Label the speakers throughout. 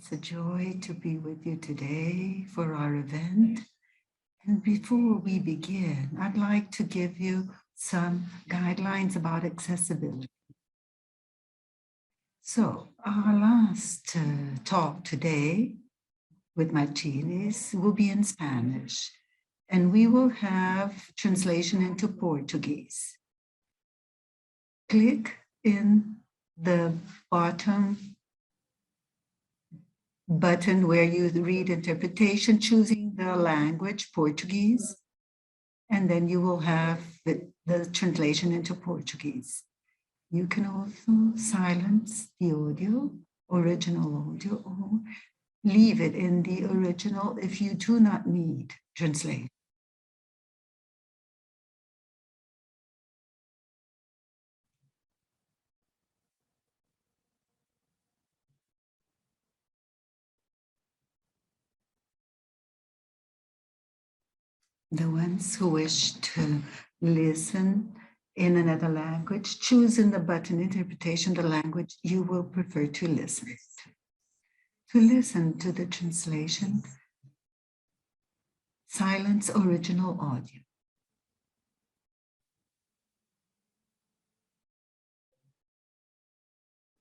Speaker 1: It's a joy to be with you today for our event. And before we begin, I'd like to give you some guidelines about accessibility. So our last talk today with Martinez will be in Spanish, and we will have translation into Portuguese. Click in the bottom button where you read interpretation, choosing the language Portuguese, and then you will have the translation into Portuguese. You can also silence the audio, original audio, or leave it in the original if you do not need translation. The ones who wish to listen in another language, choose in the button interpretation the language you will prefer to listen to. To listen to the translation, silence original audio.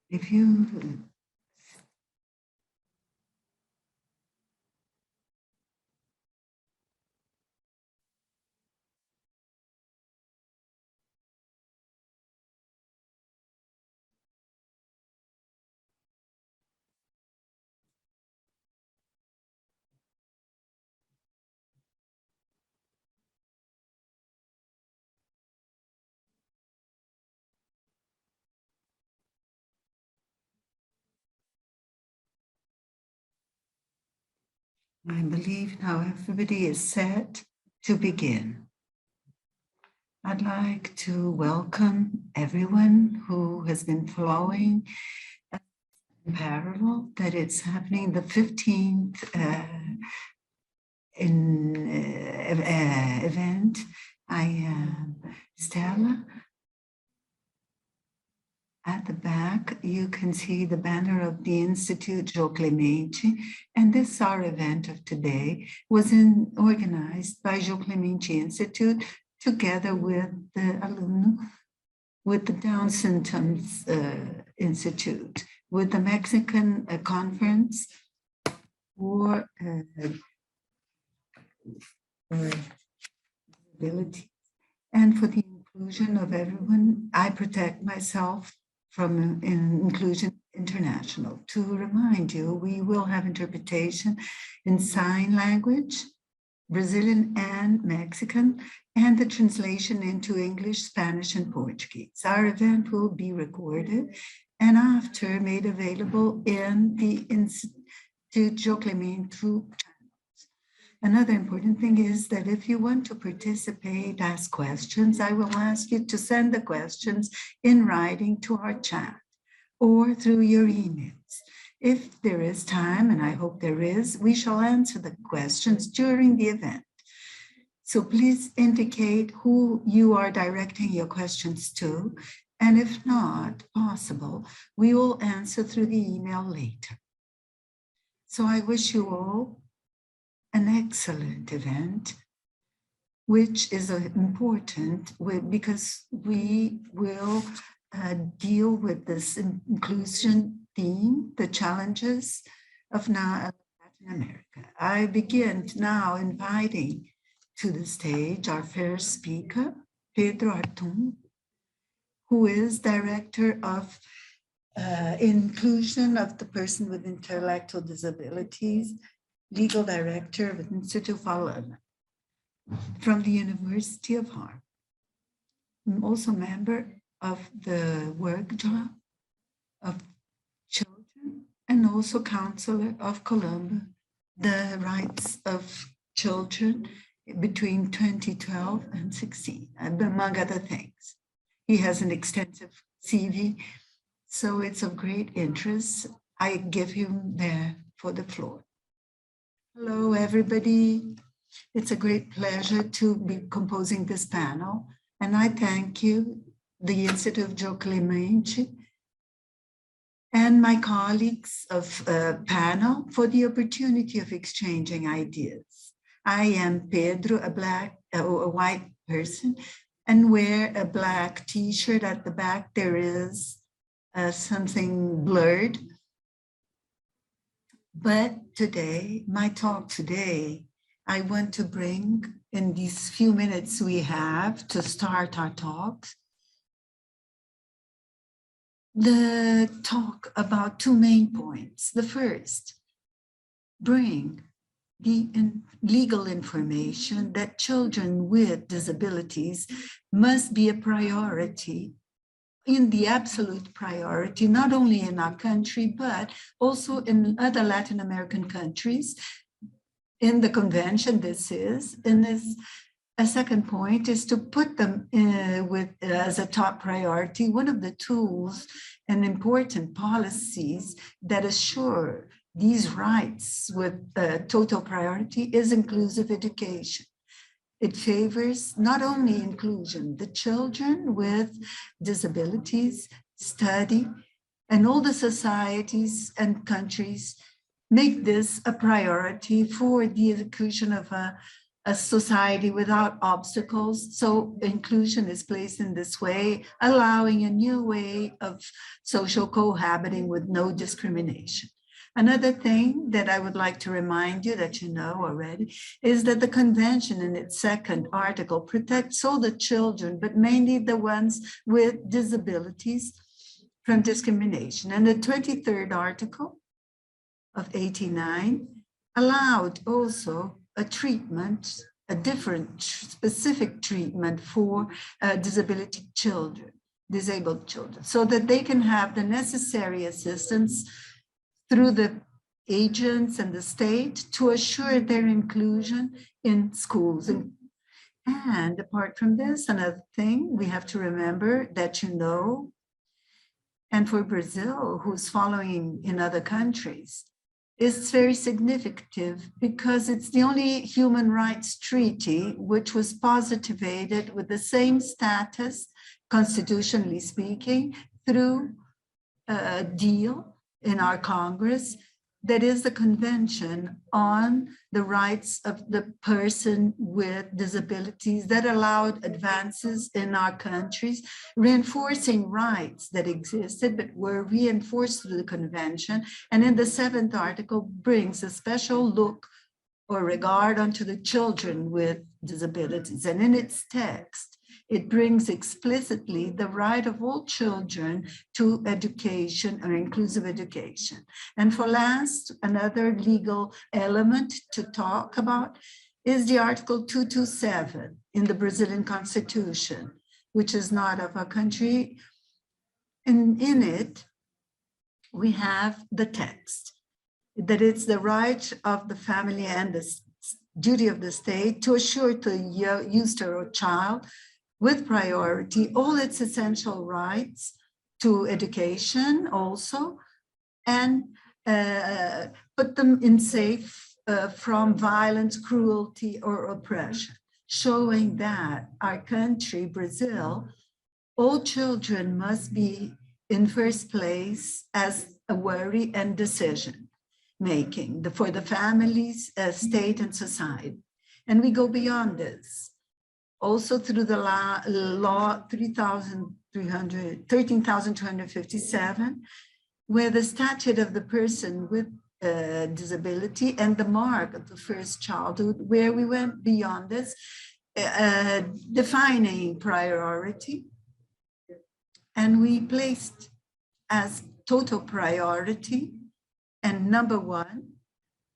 Speaker 1: If you I believe now everybody is set to begin. I'd like to welcome everyone who has been following in parallel that it's happening the 15th event. I am Stella. At the back, you can see the banner of the Institute João Clemente, and this our event of today was organized by João Clemente Institute together with the alumni, with the Down Symptoms Institute, with the Mexican conference for disability, and for the inclusion of everyone. I protect myself from Inclusion International. To remind you, we will have interpretation in sign language, Brazilian and Mexican, and the translation into English, Spanish, and Portuguese. Our event will be recorded and after made available in the Institute João Clemente through channels. Another important thing is that if you want to participate, ask questions, I will ask you to send the questions in writing to our chat or through your emails. If there is time, and I hope there is, we shall answer the questions during the event. So please indicate who you are directing your questions to, and if not possible, we will answer through the email later. So I wish you all an excellent event, which is important because we will deal with this inclusion theme, the challenges of now Latin America. I begin now inviting to the stage our first speaker, Pedro Artum, who is Director of Inclusion of the Person with Intellectual Disabilities, Legal Director of the Institute of ONU from the University of Harvard. I'm also a member of the workshop of children and also counselor of Columbia, the rights of children between 2012 and 16, among other things. He has an extensive CV, so it's of great interest. I give him for the floor. Hello, everybody. It's a great pleasure to be composing this panel, and I thank you, the Institute of João Clemente, and my colleagues of panel for the opportunity of exchanging ideas. I am Pedro, a white person, and wear a black t-shirt. At the back, there is something blurred. But today, my talk today, I want to bring in these few minutes we have to start our talks, the talk about two main points. The first, bring the legal information that children with disabilities must be a priority, in the absolute priority, not only in our country, but also in other Latin American countries. In the convention, a second point is to put them as a top priority. One of the tools and important policies that assure these rights with total priority is inclusive education. It favors not only inclusion, the children with disabilities study, and all the societies and countries make this a priority for the inclusion of a society without obstacles. So inclusion is placed in this way, allowing a new way of social cohabiting with no discrimination. Another thing that I would like to remind you that you know already is that the convention in its second article protects all the children, but mainly the ones with disabilities from discrimination. And the 23rd article of 89 allowed also a treatment, a different specific treatment for disabled children, so that they can have the necessary assistance through the agents and the state to assure their inclusion in schools. And apart from this, another thing we have to remember that you know, and for Brazil, who's following in other countries, is very significant because it's the only human rights treaty which was positivated with the same status, constitutionally speaking, through a deal in our Congress, that is the Convention on the Rights of the Person with Disabilities, that allowed advances in our countries, reinforcing rights that existed but were reinforced through the Convention. And in the 7th article brings a special look or regard unto the children with disabilities. And in its text, it brings explicitly the right of all children to education or inclusive education. And for last, another legal element to talk about is the Article 227 in the Brazilian Constitution, which is not of our country. And in it, we have the text, that it's the right of the family and the duty of the state to assure to the youth or child with priority all its essential rights to education also, and put them in safe from violence, cruelty, or oppression, showing that our country, Brazil, all children must be in first place as a worry and decision making for the families, state, and society. And we go beyond this. Also through the law 13,257, where the statute of the person with disability and the mark of the first childhood, where we went beyond this, defining priority, and we placed as total priority and number one,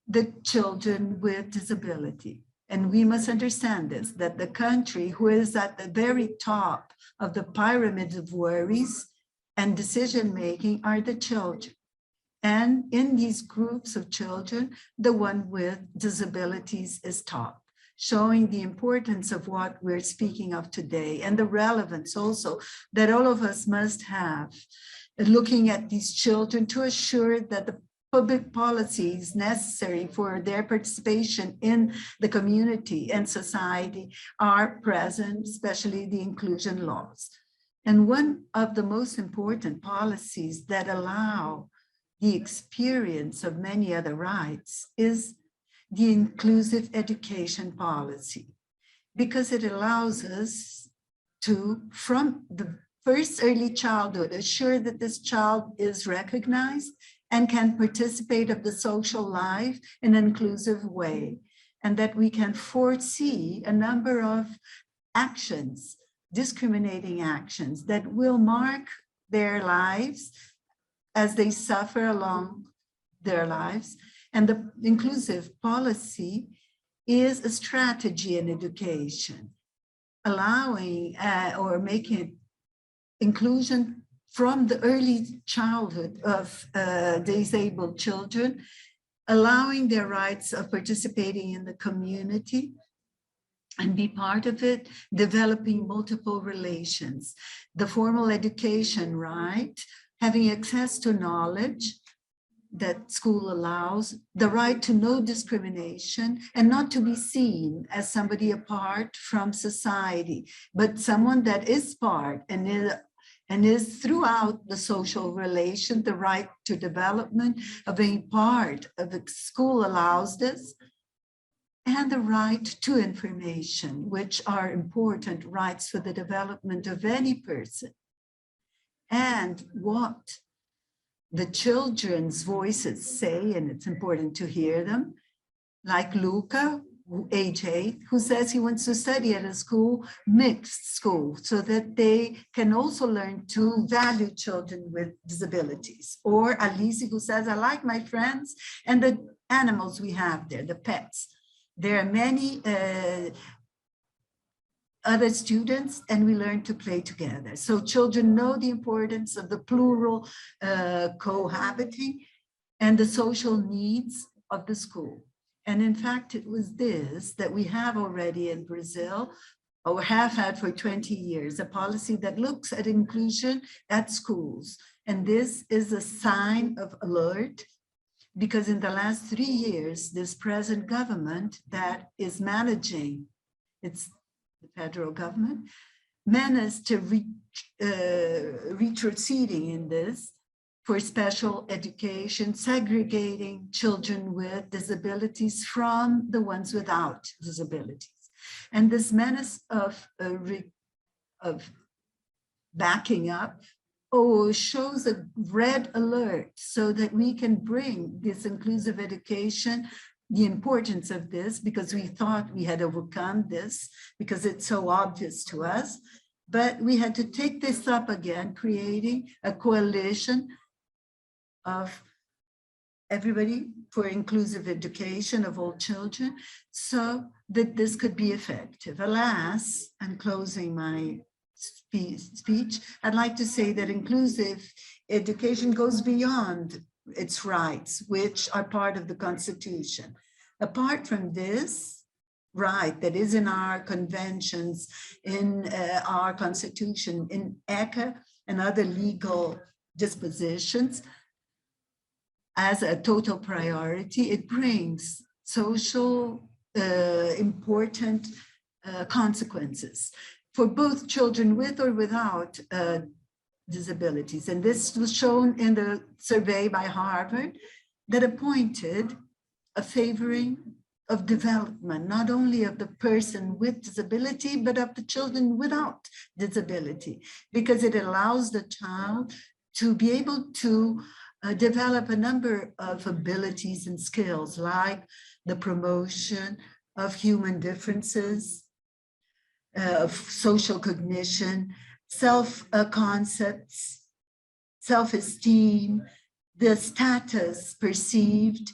Speaker 1: the children with disability. And we must understand this, that the country who is at the very top of the pyramid of worries and decision-making are the children. And in these groups of children, the one with disabilities is top, showing the importance of what we're speaking of today and the relevance also that all of us must have, looking at these children to assure that the public policies necessary for their participation in the community and society are present, especially the inclusion laws. And one of the most important policies that allow the experience of many other rights is the inclusive education policy, because it allows us to, from the first early childhood, assure that this child is recognized and can participate of the social life in an inclusive way, and that we can foresee a number of actions, discriminating actions, that will mark their lives as they suffer along their lives. And the inclusive policy is a strategy in education, allowing or making inclusion from the early childhood of disabled children, allowing their rights of participating in the community and be part of it, developing multiple relations. The formal education right, having access to knowledge that school allows, the right to no discrimination and not to be seen as somebody apart from society, but someone that is part and is throughout the social relation. The right to development of being part of the school allows this, and the right to information, which are important rights for the development of any person. And what the children's voices say, and it's important to hear them, like Luca, age 8, who says he wants to study at a school, mixed school, so that they can also learn to value children with disabilities. Or Alice, who says, I like my friends and the animals we have there, the pets. There are many other students, and we learn to play together. So children know the importance of the plural cohabiting and the social needs of the school. And in fact, it was this that we have already in Brazil, or have had for 20 years, a policy that looks at inclusion at schools. And this is a sign of alert, because in the last 3 years, this present government that is managing, it's the federal government, managed to retroceding in this for special education, segregating children with disabilities from the ones without disabilities. And this menace of backing up shows a red alert, so that we can bring this inclusive education, the importance of this, because we thought we had overcome this, because it's so obvious to us, but we had to take this up again, creating a coalition of everybody for inclusive education of all children, so that this could be effective. Alas, I'm closing my speech, I'd like to say that inclusive education goes beyond its rights, which are part of the Constitution. Apart from this right that is in our conventions, in our Constitution, in ECA and other legal dispositions, as a total priority, it brings social important consequences for both children with or without disabilities. And this was shown in the survey by Harvard that appointed a favoring of development, not only of the person with disability, but of the children without disability, because it allows the child to be able to develop a number of abilities and skills, like the promotion of human differences, of social cognition, self-concepts, self-esteem, the status perceived,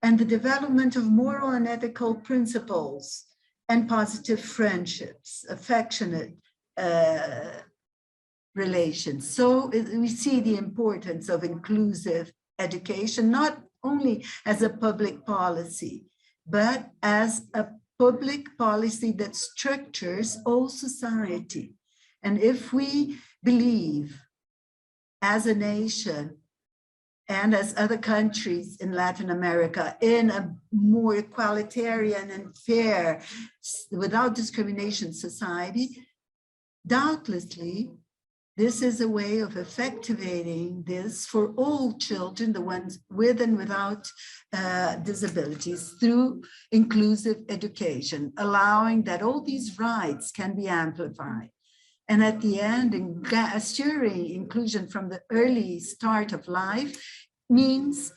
Speaker 1: and the development of moral and ethical principles, and positive friendships, affectionate relations. So we see the importance of inclusive education, not only as a public policy, but as a public policy that structures all society. And if we believe as a nation and as other countries in Latin America in a more egalitarian and fair, without discrimination society, doubtlessly This is a way of effectivating this for all children, the ones with and without disabilities, through inclusive education, allowing that all these rights can be amplified. And at the end, assuring inclusion from the early start of life means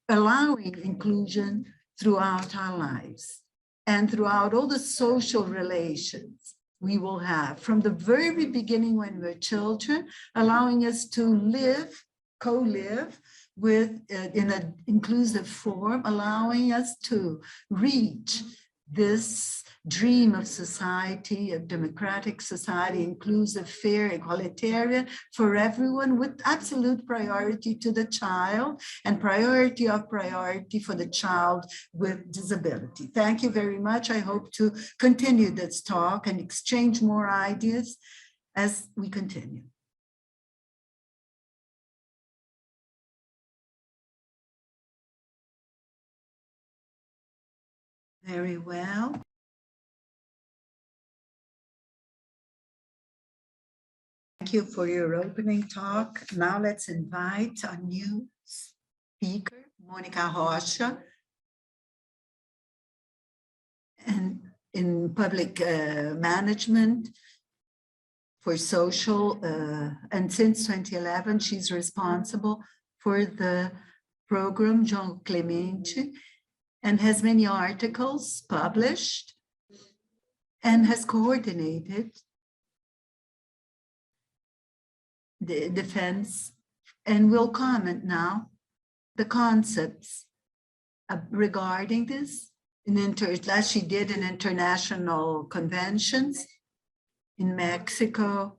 Speaker 1: allowing inclusion throughout our lives and throughout all the social relations we will have from the very beginning when we're children, allowing us to live, co-live with in an inclusive form, allowing us to reach this dream of society, a democratic society, inclusive, fair, egalitarian for everyone, with absolute priority to the child and priority for the child with disability. Thank you very much. I hope to continue this talk and exchange more ideas as we continue. Very well. Thank you for your opening talk. Now let's invite our new speaker, Mônica Rocha, and in public management for social, and since 2011, she's responsible for the program João Clemente, and has many articles published and has coordinated the defense, and will comment now the concepts regarding this. Last she did in international conventions in Mexico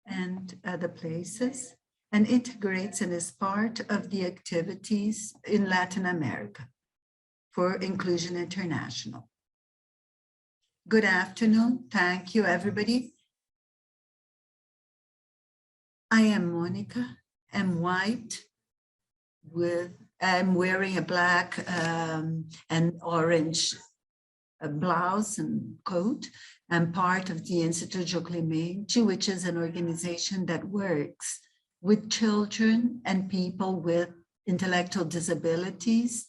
Speaker 1: and other places, and integrates and is part of the activities in Latin America for Inclusion International. Good afternoon. Thank you, everybody. I am Mônica. I'm white I'm wearing a black and orange blouse and coat. I'm part of the Instituto João Clemente, which is an organization that works with children and people with intellectual disabilities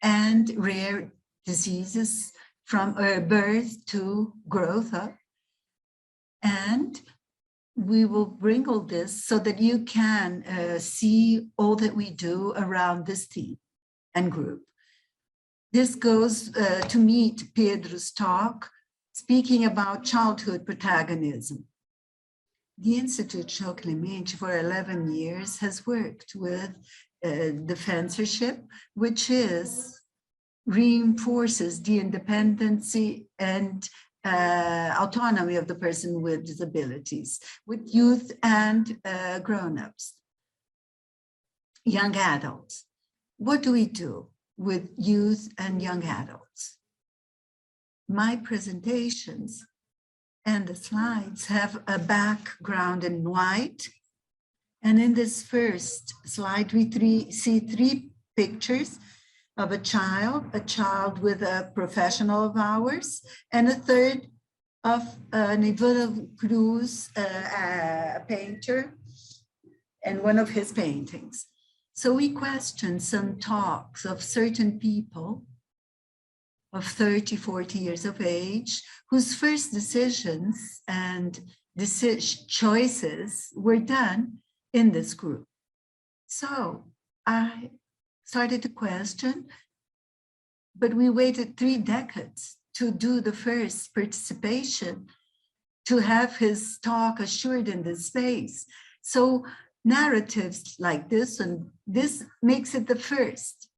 Speaker 1: and rare diseases from birth to growth up. And we will bring all this so that you can see all that we do around this theme and group. This goes to meet Pedro's talk, speaking about childhood protagonism. The Institute João Clemente for 11 years has worked with defensorship, which reinforces the independency and autonomy of the person with disabilities, with youth and grown-ups, young adults. What do we do with youth and young adults? My presentations and the slides have a background in white. And in this first slide, we see three pictures of a child with a professional of ours, and a third of Nivaldo Cruz, a painter, and one of his paintings. So we questioned some talks of certain people of 30, 40 years of age, whose first decisions and choices were done in this group. So I started to question, but we waited 3 decades to do the first participation, to have his talk assured in this space. So narratives like this, and this makes it the first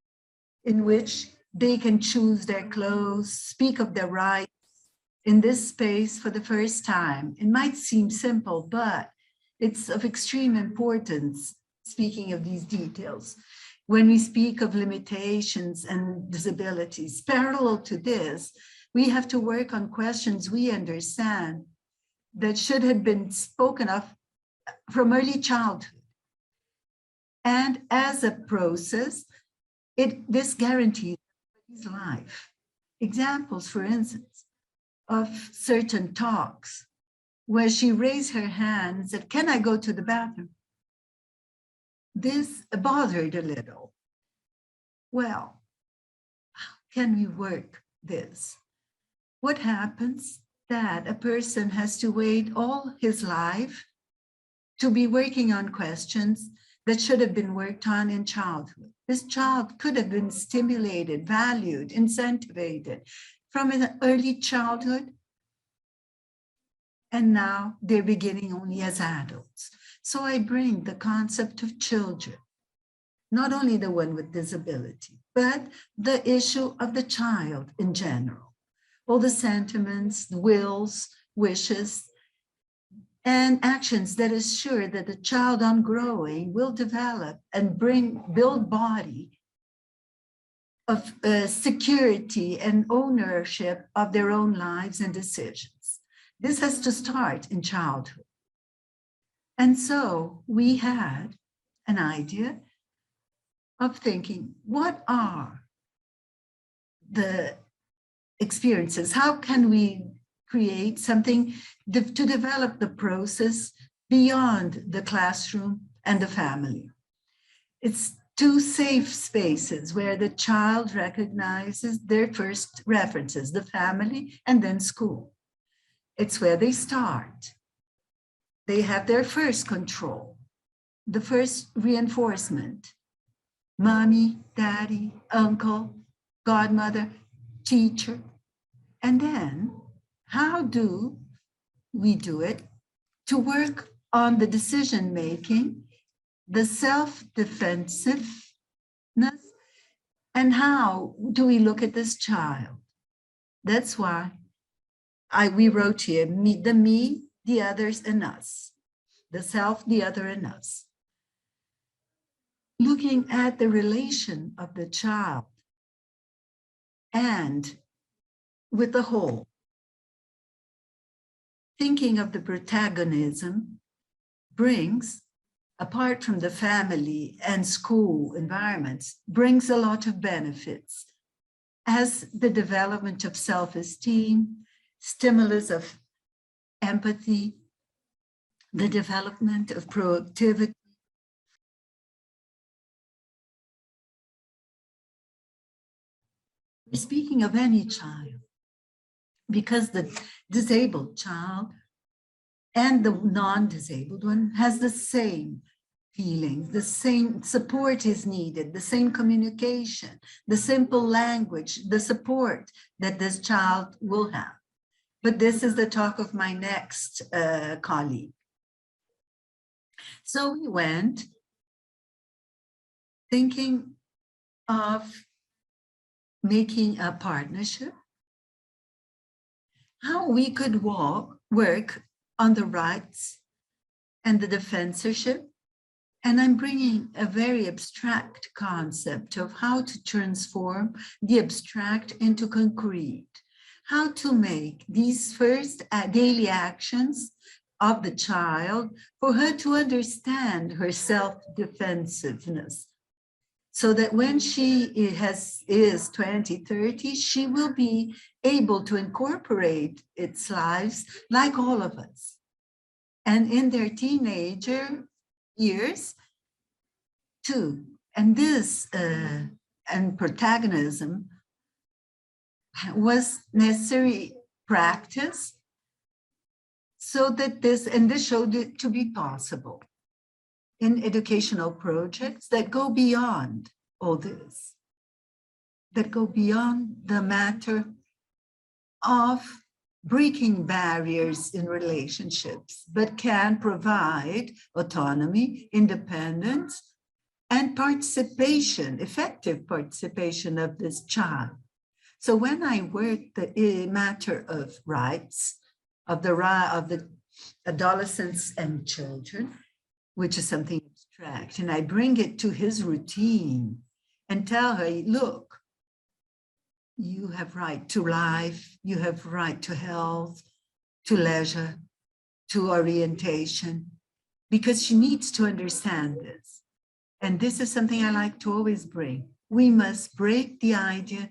Speaker 1: in which they can choose their clothes, speak of their rights in this space for the first time. It might seem simple, but it's of extreme importance, speaking of these details. When we speak of limitations and disabilities, parallel to this, we have to work on questions we understand that should have been spoken of from early childhood. And as a process, this guarantees his life. Examples, for instance, of certain talks where she raised her hand and said, "Can I go to the bathroom?" This bothered a little. Well, how can we work this? What happens that a person has to wait all his life to be working on questions that should have been worked on in childhood? This child could have been stimulated, valued, incentivized from an early childhood, and now they're beginning only as adults. So I bring the concept of children, not only the one with disability, but the issue of the child in general, all the sentiments, wills, wishes, and actions that assure that the child on growing will develop and build body of security and ownership of their own lives and decisions. This has to start in childhood. And so we had an idea of thinking, what are the experiences? How can we create something to develop the process beyond the classroom and the family? It's two safe spaces where the child recognizes their first references, the family and then school. It's where they start. They have their first control, the first reinforcement. Mommy, daddy, uncle, godmother, teacher. And then how do we do it? To work on the decision-making, the self-defensiveness, and how do we look at this child? That's why we wrote here, me, the others, and us. The self, the other, and us. Looking at the relation of the child and with the whole. Thinking of the protagonism brings, apart from the family and school environments, brings a lot of benefits as the development of self-esteem, stimulus of empathy, the development of proactivity. Speaking of any child, because the disabled child and the non-disabled one has the same feelings, the same support is needed, the same communication, the simple language, the support that this child will have. But this is the talk of my next colleague. So we went thinking of making a partnership, how we could work on the rights and the defensorship. And I'm bringing a very abstract concept of how to transform the abstract into concrete, how to make these first daily actions of the child for her to understand her self-defensiveness, so that when she is 20, 30, she will be able to incorporate its lives like all of us. And in their teenager years too. And this and protagonism was necessary practice so that this showed it to be possible in educational projects that go beyond all this, that go beyond the matter of breaking barriers in relationships, but can provide autonomy, independence, and participation, effective participation of this child. So when I work the matter of rights, of the adolescents and children, which is something abstract, and I bring it to his routine and tell her, look, you have right to life, you have right to health, to leisure, to orientation, because she needs to understand this. And this is something I like to always bring. We must break the idea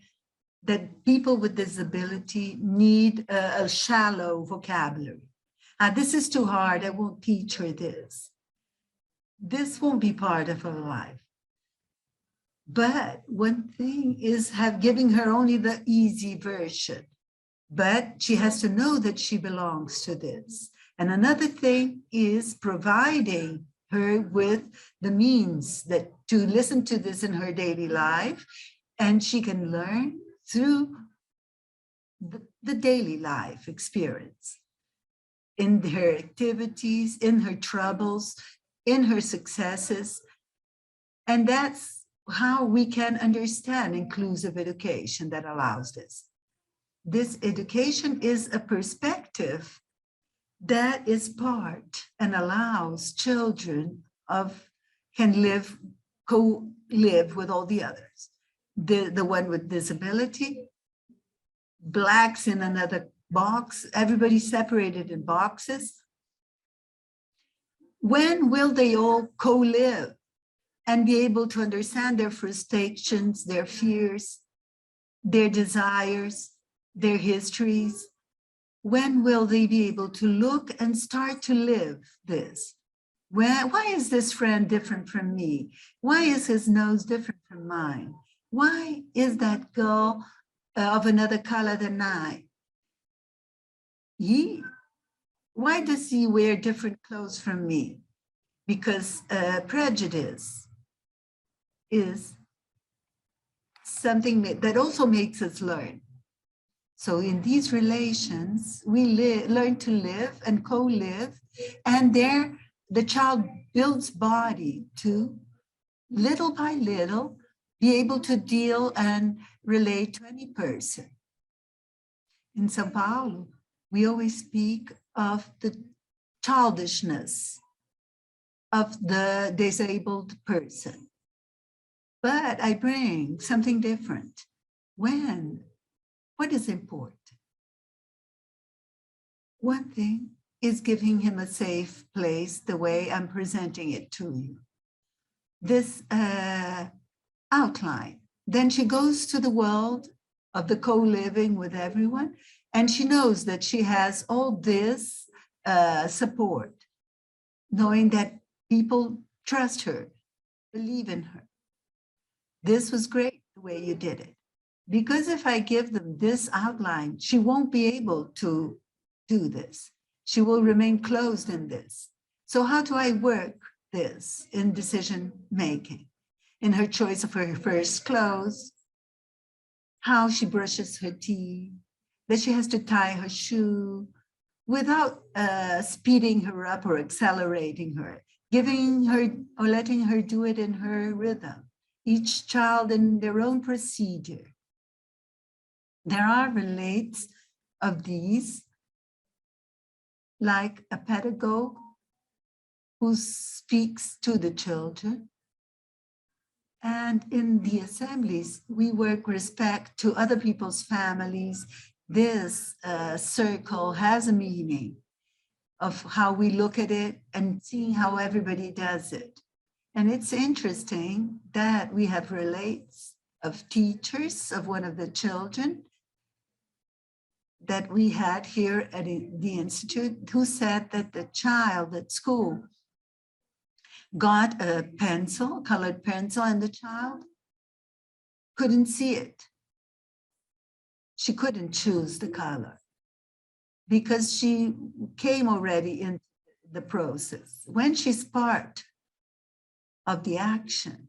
Speaker 1: that people with disability need a shallow vocabulary. This is too hard. I won't teach her this. This won't be part of her life. But one thing is giving her only the easy version. But she has to know that she belongs to this. And another thing is providing her with the means that to listen to this in her daily life, and she can learn through the daily life experience, in her activities, in her troubles, in her successes. And that's how we can understand inclusive education that allows this. This education is a perspective that is part and allows children can co-live with all the others. The one with disability, Blacks in another box, everybody separated in boxes. When will they all co-live and be able to understand their frustrations, their fears, their desires, their histories? When will they be able to look and start to live this? Why is this friend different from me? Why is his nose different from mine? Why is that girl of another color than I? Why does he wear different clothes from me? Because prejudice is something that also makes us learn. So in these relations, we learn to live and co-live, and there the child builds body to, little by little, be able to deal and relate to any person. In São Paulo, we always speak of the childishness of the disabled person. But I bring something different. What is important? One thing is giving him a safe place the way I'm presenting it to you. This outline. Then she goes to the world of the co-living with everyone, and she knows that she has all this support, knowing that people trust her, believe in her. This was great the way you did it. Because if I give them this outline, she won't be able to do this. She will remain closed in this. So how do I work this in decision making? In her choice of her first clothes, how she brushes her teeth, that she has to tie her shoe without speeding her up or accelerating her, giving her or letting her do it in her rhythm, each child in their own procedure. There are relates of these, like a pedagogue who speaks to the children. And in the assemblies, we work respect to other people's families. This circle has a meaning of how we look at it and seeing how everybody does it. And it's interesting that we have relates of teachers of one of the children that we had here at the Institute who said that the child at school got a pencil, colored pencil, and the child couldn't see it. She couldn't choose the color because she came already in the process. When she's part of the action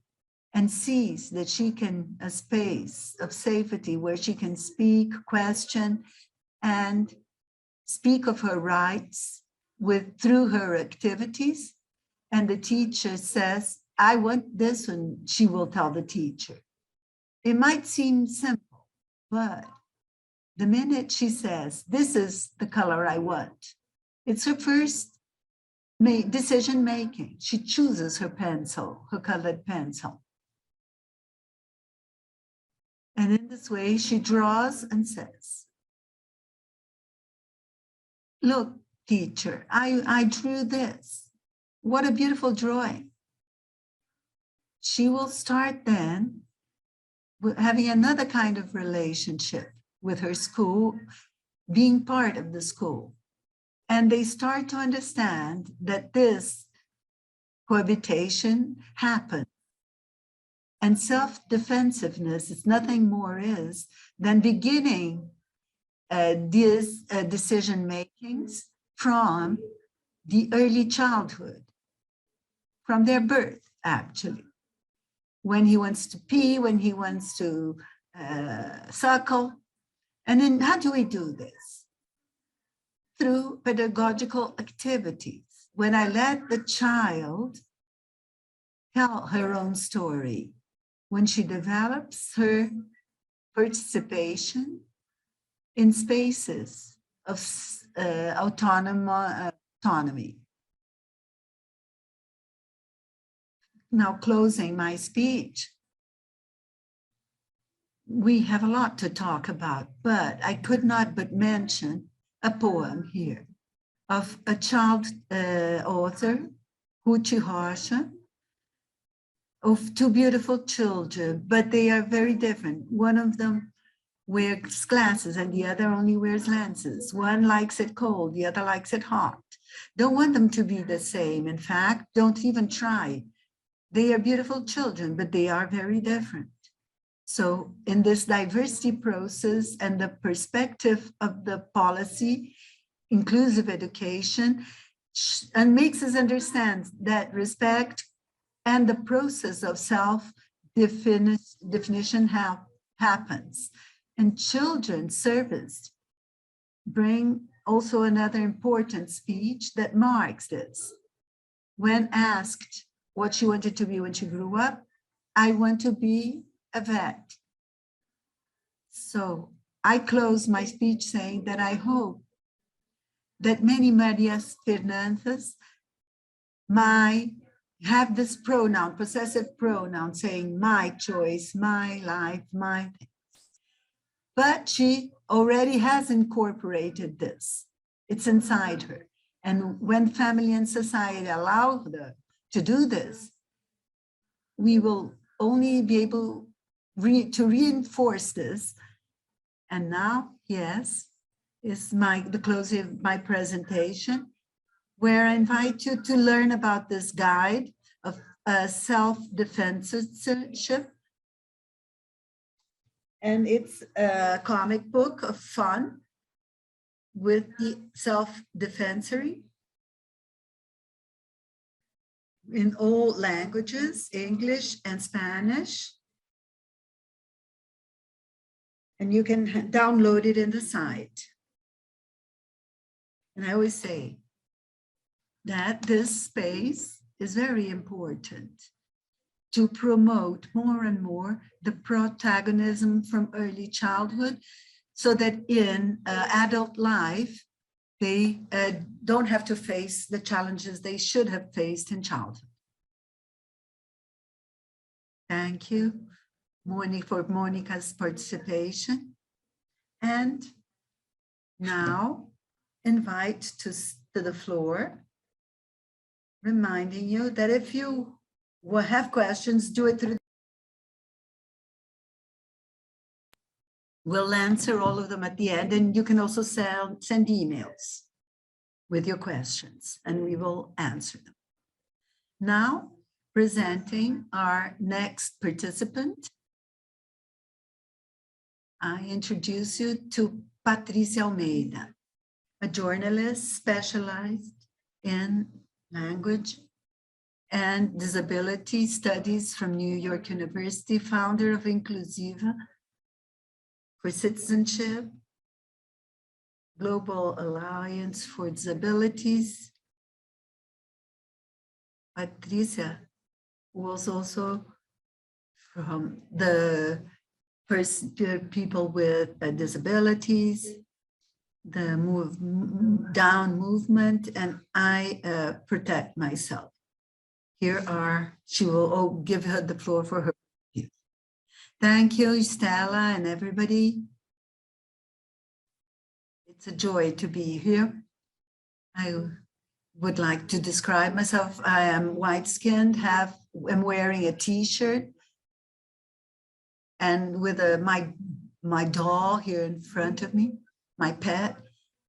Speaker 1: and sees that she can, a space of safety where she can speak, question, and speak of her rights through her activities, and the teacher says, I want this, and she will tell the teacher. It might seem simple, but the minute she says, this is the color I want, it's her first decision making. She chooses her pencil, her colored pencil. And in this way, she draws and says, look, teacher, I drew this. What a beautiful drawing. She will start then with having another kind of relationship with her school, being part of the school. And they start to understand that this cohabitation happens. And self-defensiveness is nothing more is than beginning these decision makings from the early childhood, from their birth, actually. When he wants to pee, when he wants to suckle. And then how do we do this? Through pedagogical activities. When I let the child tell her own story, when she develops her participation in spaces of autonomy. Now, closing my speech, we have a lot to talk about, but I could not but mention a poem here of a child author, Ruth Rocha, of two beautiful children, but they are very different. One of them wears glasses and the other only wears lenses. One likes it cold, the other likes it hot. Don't want them to be the same. In fact, don't even try. They are beautiful children, but they are very different. So in this diversity process and the perspective of the policy, inclusive education, and makes us understand that respect and the process of self-definition happens. And children's service bring also another important speech that marks this. When asked what she wanted to be when she grew up, I want to be a vet. So I close my speech saying that I hope that many Marias Fernandes might have this pronoun, possessive pronoun, saying my choice, my life, my things. But she already has incorporated this. It's inside her. And when family and society allow her to do this, we will only be able to reinforce this. And now, yes, is the closing of my presentation, where I invite you to learn about this guide of self-defensorship. And it's a comic book of fun with the self-defensory in all languages, English and Spanish. And you can download it in the site. And I always say that this space is very important to promote more and more the protagonism from early childhood, so that in adult life, they don't have to face the challenges they should have faced in childhood. Thank you, Moni, for Monica's participation. And now invite to the floor, reminding you that if you will have questions, do it through. We'll answer all of them at the end, and you can also send emails with your questions, and we will answer them. Now, presenting our next participant, I introduce you to Patricia Almeida, a journalist specialized in language and disability studies from New York University, founder of Inclusiva for Citizenship, Global Alliance for Disabilities. Patricia was also from the people with disabilities, the down movement, and I protect myself. Here are, she will give her the floor for her. Thank you, Stella, and everybody. It's a joy to be here. I would like to describe myself. I am white-skinned, am wearing a t-shirt, and with my doll here in front of me, my pet,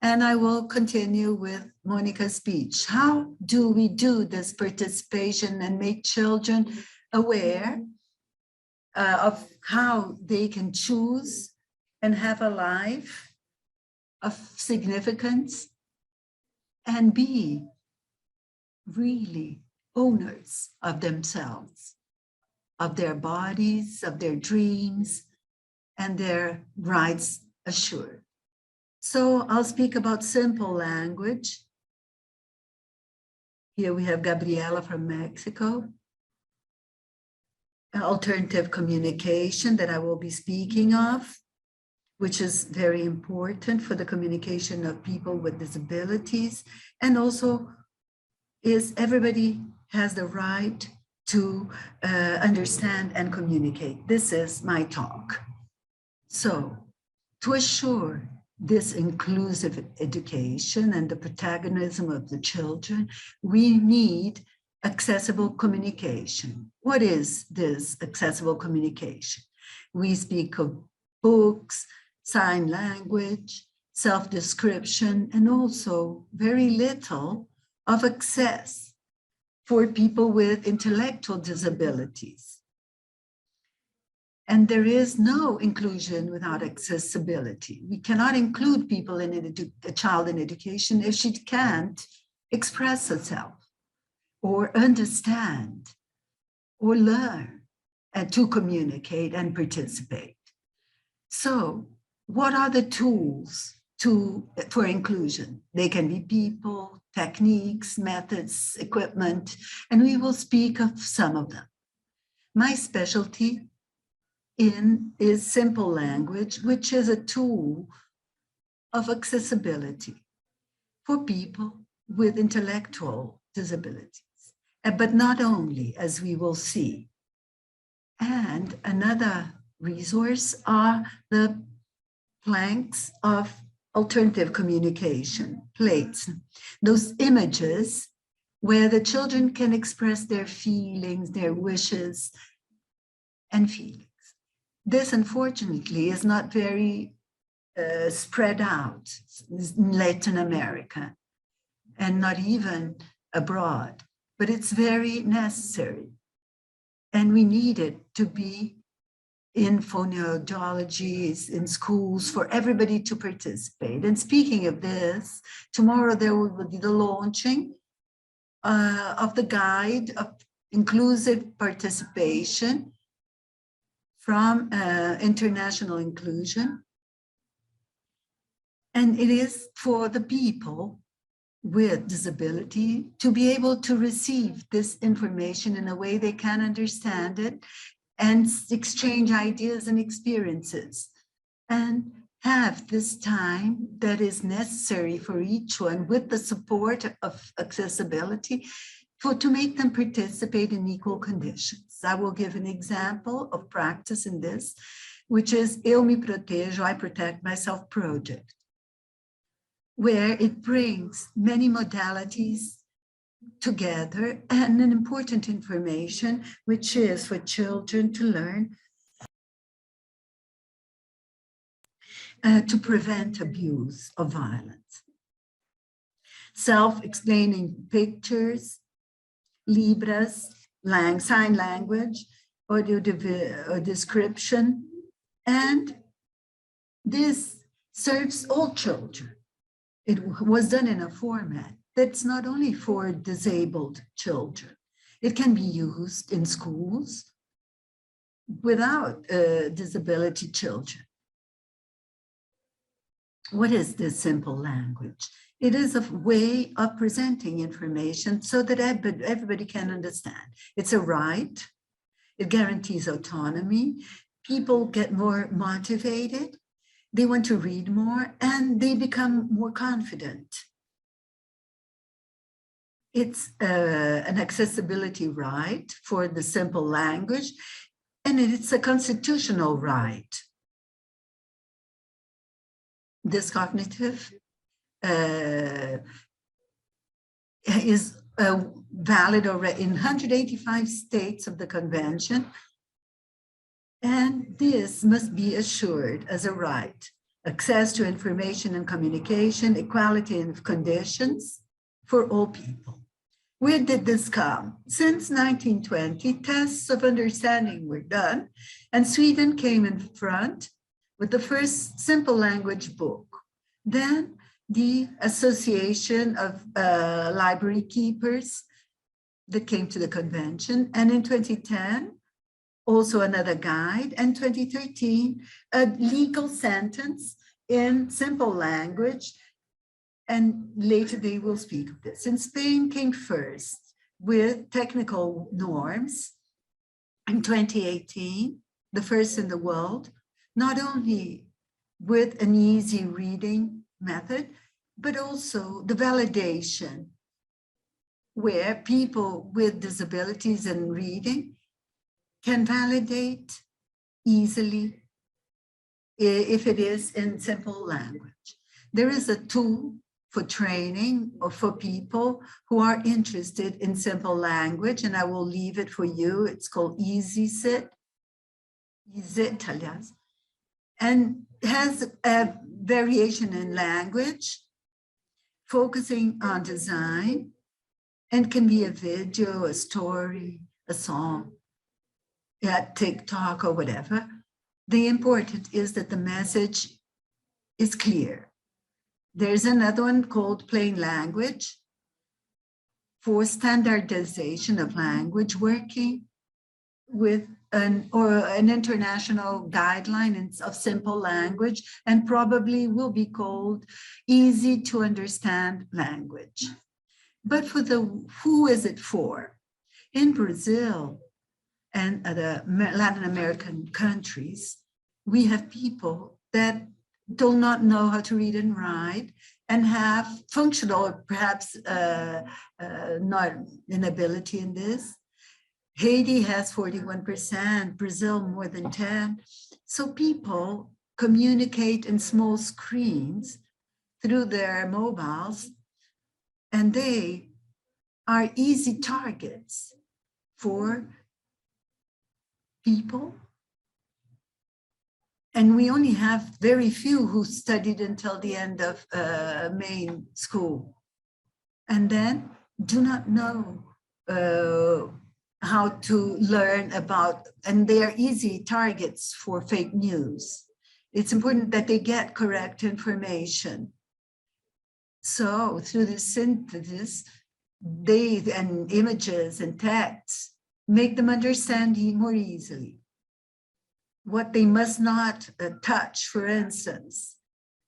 Speaker 1: And I will continue with Monica's speech. How do we do this participation and make children aware of how they can choose and have a life of significance and be really owners of themselves, of their bodies, of their dreams, and their rights assured. So I'll speak about simple language. Here we have Gabriela from Mexico. Alternative communication that I will be speaking of, which is very important for the communication of people with disabilities, and also is everybody has the right to understand and communicate. This is my talk. So to assure this inclusive education and the protagonism of the children, we need accessible communication. What is this accessible communication? We speak of books, sign language, self-description, and also very little of access for people with intellectual disabilities. And there is no inclusion without accessibility. We cannot include people in a child in education if she can't express herself or understand or learn and to communicate and participate. So what are the tools for inclusion? They can be people, techniques, methods, equipment, and we will speak of some of them. My specialty is simple language, which is a tool of accessibility for people with intellectual disabilities, but not only, as we will see. And another resource are the planks of alternative communication, plates, those images where the children can express their feelings, their wishes and feelings. This, unfortunately, is not very spread out in Latin America and not even abroad, but it's very necessary. And we need it to be in phonoaudiologies, in schools, for everybody to participate. And speaking of this, tomorrow there will be the launching of the guide of inclusive participation from international inclusion. And it is for the people with disability to be able to receive this information in a way they can understand it and exchange ideas and experiences and have this time that is necessary for each one with the support of accessibility to make them participate in equal conditions. I will give an example of practice in this, which is Eu Me Protejo, I Protect Myself project, where it brings many modalities together and an important information, which is for children to learn to prevent abuse or violence. Self-explaining pictures, Libras, sign language, audio description, and this serves all children. It was done in a format that's not only for disabled children. It can be used in schools without disability children. What is this simple language? It is a way of presenting information so that everybody can understand. It's a right. It guarantees autonomy. People get more motivated. They want to read more and they become more confident. It's an accessibility right for the simple language, and it's a constitutional right. This cognitive is valid already in 185 states of the convention, and this must be assured as a right. access to information and communication, equality of conditions for all people. Where did this come? Since 1920, tests of understanding were done, and Sweden came in front with the first simple language book. Then the Association of Library Keepers that came to the convention, and in 2010, also another guide, and 2013, a legal sentence in simple language, and later they will speak of this. And Spain came first with technical norms in 2018, the first in the world, not only with an easy reading method, but also the validation where people with disabilities in reading can validate easily if it is in simple language. There is a tool for training or for people who are interested in simple language, and I will leave it for you. It's called EasySit, and has a variation in language, focusing on design, and can be a video, a story, a song, TikTok or whatever. The important is that the message is clear. There's another one called Plain Language for standardization of language, working with an international guideline of simple language, and probably will be called easy to understand language. But for who is it for? In Brazil and other Latin American countries, we have people that do not know how to read and write and have functional or perhaps not inability in this. Haiti has 41%, Brazil more than 10%. So people communicate in small screens through their mobiles, and they are easy targets for people. And we only have very few who studied until the end of main school, and then do not know how to learn about, and they are easy targets for fake news. It's important that they get correct information. So through the synthesis, and images and text make them understand more easily what they must not touch, for instance.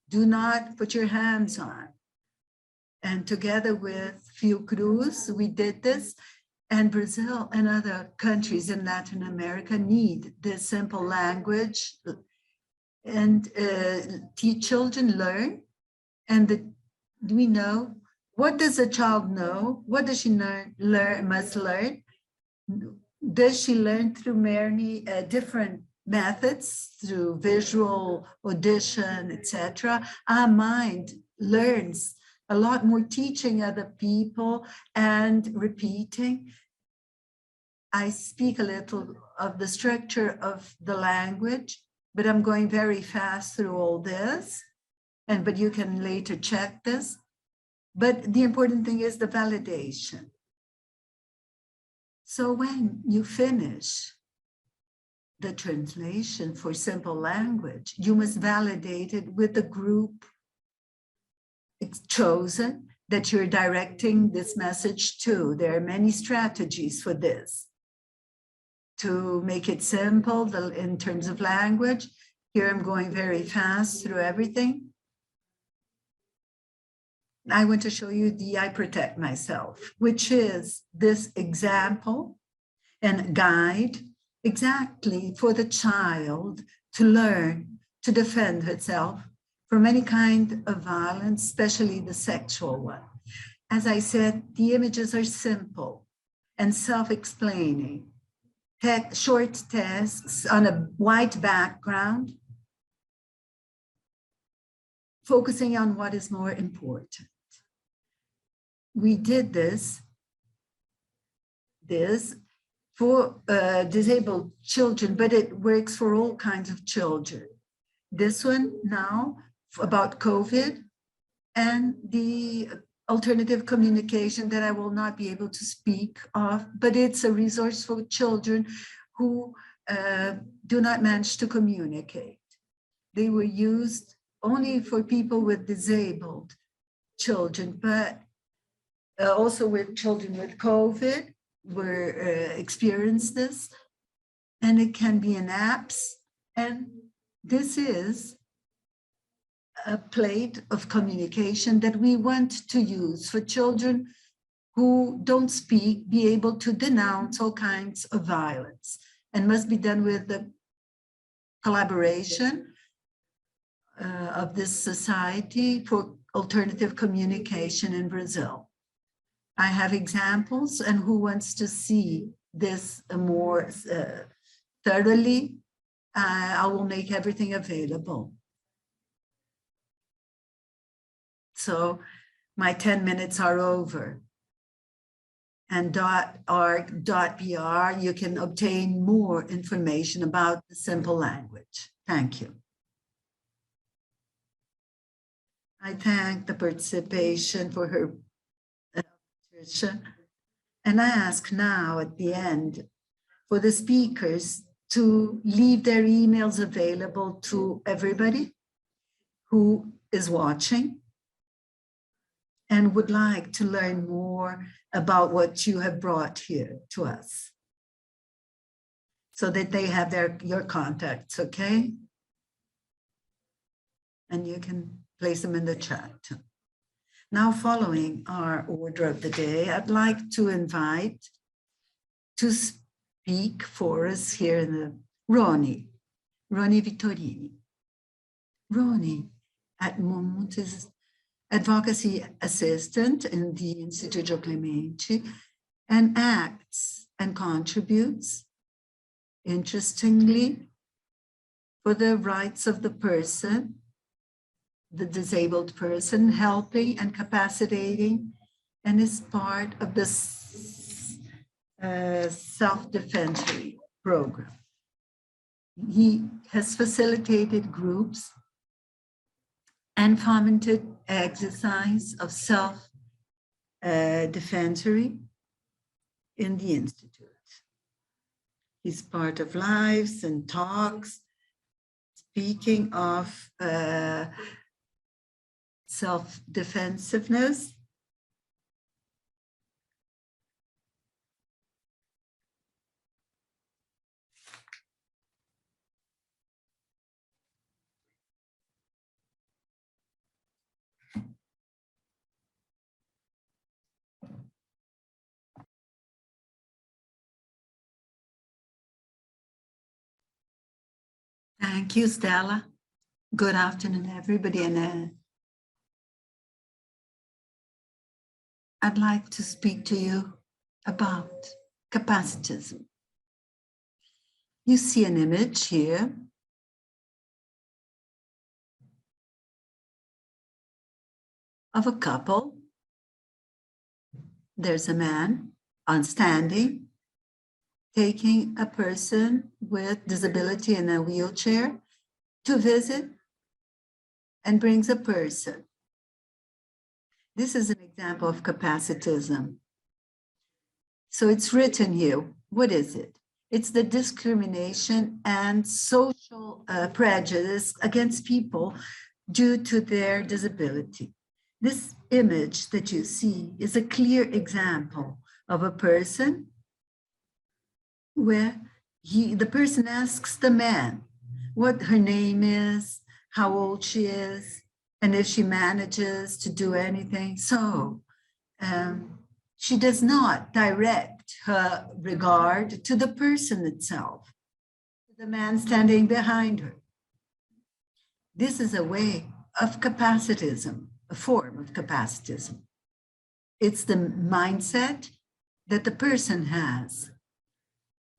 Speaker 1: Do not put your hands on. And together with Fiocruz, we did this, and Brazil and other countries in Latin America need this simple language, and teach children learn. And we know, what does a child know? What does she must learn? Does she learn through many different methods, through visual, audition, etc.? Our mind learns a lot more teaching other people and repeating. I speak a little of the structure of the language, but I'm going very fast through all this, but you can later check this. But the important thing is the validation. So when you finish the translation for simple language, you must validate it with the group it's chosen that you're directing this message to. There are many strategies for this. To make it simple in terms of language, here I'm going very fast through everything. I want to show you the I Protect Myself, which is this example and guide exactly for the child to learn to defend herself from any kind of violence, especially the sexual one. As I said, the images are simple and self-explaining. Short texts on a white background, focusing on what is more important. We did this for disabled children, but it works for all kinds of children. This one now about COVID and the alternative communication that I will not be able to speak of, but it's a resource for children who do not manage to communicate. They were used only for people with disabled children, but also with children with COVID were experienced this, and it can be in apps. And this is a plate of communication that we want to use for children who don't speak, be able to denounce all kinds of violence, and must be done with the collaboration of this Society for Alternative Communication in Brazil. I have examples, and who wants to see this more thoroughly, I will make everything available. So my 10 minutes are over. And .org.br, you can obtain more information about the simple language. Thank you. I thank the participation for her, Patricia. And I ask now at the end for the speakers to leave their emails available to everybody who is watching and would like to learn more about what you have brought here to us, so that they have your contacts, okay? And you can place them in the chat. Now, following our order of the day, I'd like to invite to speak for us here in the Rony Vittorini. Rony at moment is advocacy assistant in the Instituto Clemente and acts and contributes, interestingly, for the rights of the person, the disabled person, helping and capacitating, and is part of the self-defensory program. He has facilitated groups and fomented exercise of self-defensory in the Institute. He's part of lives and talks, speaking of self-defensiveness. Thank you, Stella. Good afternoon, everybody. And I'd like to speak to you about capacitism. You see an image here of a couple. There's a man standing, taking a person with disability in a wheelchair to visit, and brings a person. This is an example of capacitism. So it's written here. What is it? It's the discrimination and social prejudice against people due to their disability. This image that you see is a clear example of a person where the person asks the man what her name is, how old she is, and if she manages to do anything. So she does not direct her regard to the person itself, to the man standing behind her. This is a way of capacitism, a form of capacitism. It's the mindset that the person has.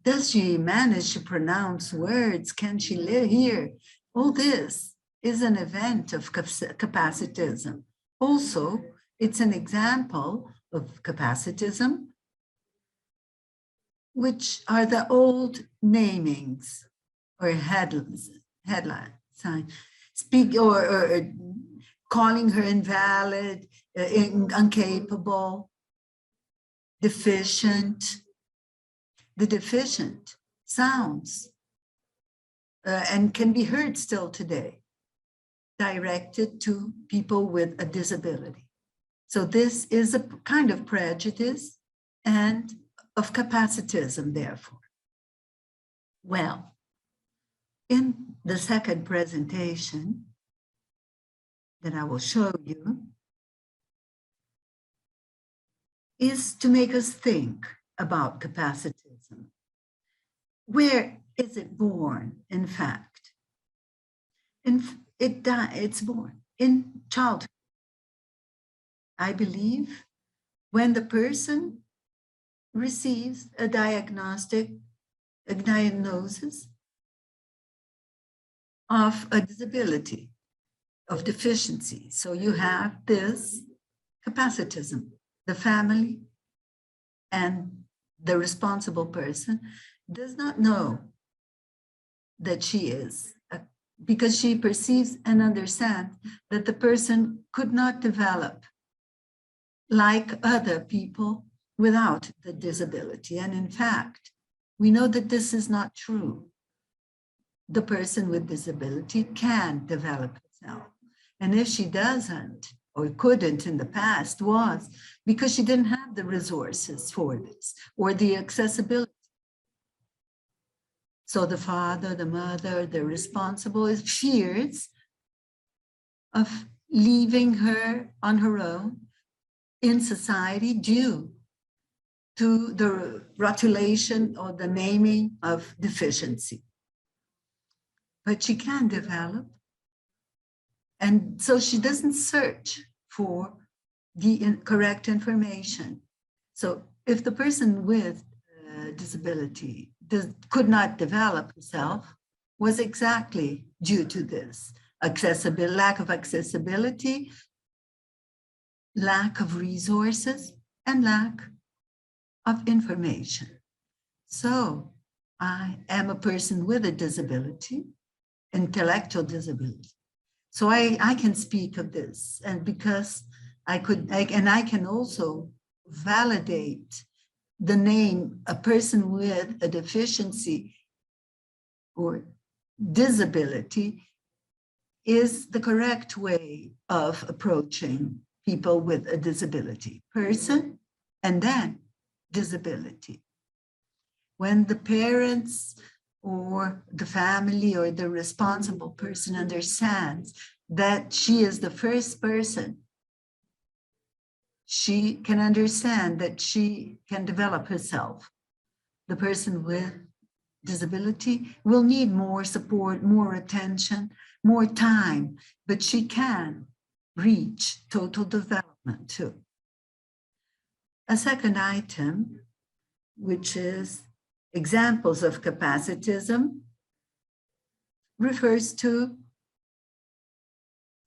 Speaker 1: Does she manage to pronounce words? Can she hear? All this is an event of capacitism. Also, it's an example of capacitism, which are the old namings or headlines. sign. Speak or calling her invalid, incapable, deficient. The deficient sounds and can be heard still today, directed to people with a disability. So this is a kind of prejudice and of capacitism, therefore. Well, in the second presentation that I will show you is to make us think about capacitism. Where is it born, in fact? It's born in childhood. I believe when the person receives a diagnosis of a disability, of deficiency. So you have this capacitism, the family and the responsible person does not know that she is, because she perceives and understands that the person could not develop like other people without the disability. And in fact, we know that this is not true. The person with disability can develop herself. And if she doesn't, or couldn't in the past, was because she didn't have the resources for this or the accessibility. So the father, the mother, the responsible is fears of leaving her on her own in society due to the rotulation or the naming of deficiency. But she can develop. And so she doesn't search for the correct information. So if the person with disability could not develop herself, was exactly due to this lack of accessibility, lack of resources, and lack of information. So I am a person with a disability, intellectual disability. So I can speak of this, and because I can also validate the name, a person with a deficiency or disability is the correct way of approaching people with a disability. Person and then disability. When the parents or the family or the responsible person understands that she is the first person, she can understand that she can develop herself. The person with disability will need more support, more attention, more time, but she can reach total development too. A second item, which is examples of capacitism, refers to,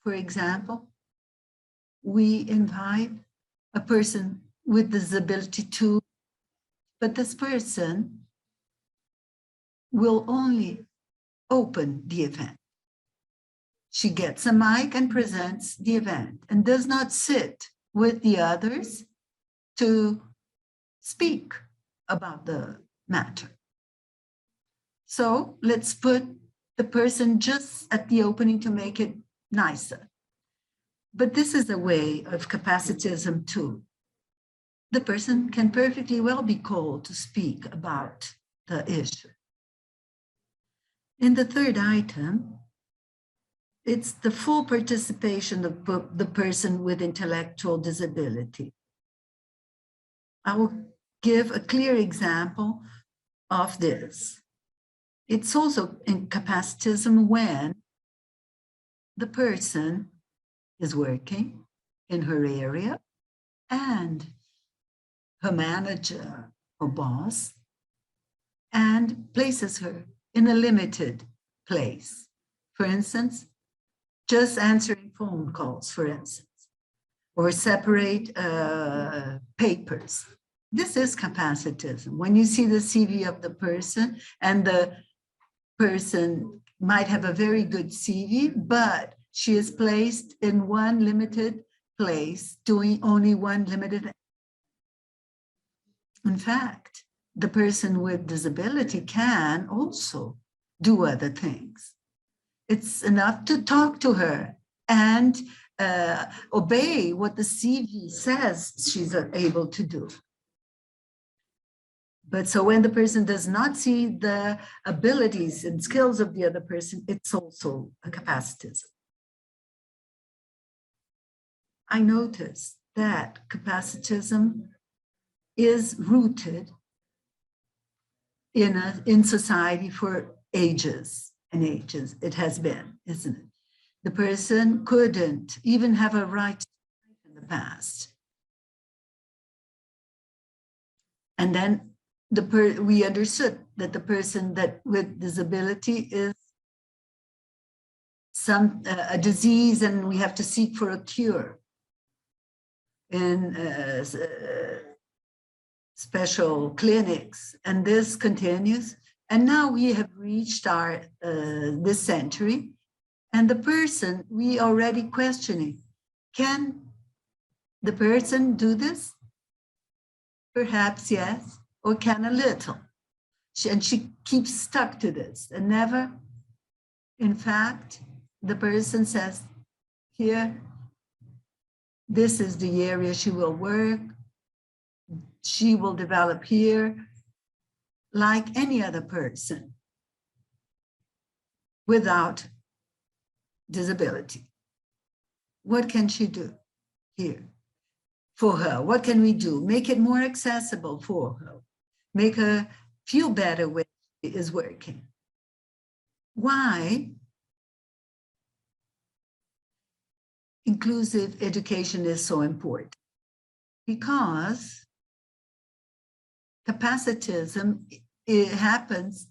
Speaker 1: for example, we invite a person with disability to, but this person will only open the event. She gets a mic and presents the event and does not sit with the others to speak about the matter. So let's put the person just at the opening to make it nicer. But this is a way of capacitism too. The person can perfectly well be called to speak about the issue. In the third item, it's the full participation of the person with intellectual disability. I will give a clear example of this. It's also in capacitism when the person is working in her area and her manager or boss and places her in a limited place. For instance, just answering phone calls, for instance, or separate papers. This is capacitism. When you see the CV of the person and the person might have a very good CV, but she is placed in one limited place, doing only one limited. In fact, the person with disability can also do other things. It's enough to talk to her and obey what the CV says she's able to do. But so when the person does not see the abilities and skills of the other person, it's also a capacitism. I noticed that capacitism is rooted in society for ages and ages. It has been, isn't it? The person couldn't even have a right in the past. And then we understood that the person that with disability is a disease, and we have to seek for a cure in special clinics, and this continues. And now we have reached our this century, and the person we already questioning, can the person do this? Perhaps yes, or can a little. And she keeps stuck to this and never, in fact, the person says, here, this is the area she will work. She will develop here like any other person without disability. What can she do here for her? What can we do? Make it more accessible for her. Make her feel better when she is working. Why inclusive education is so important? Because capacitism, it happens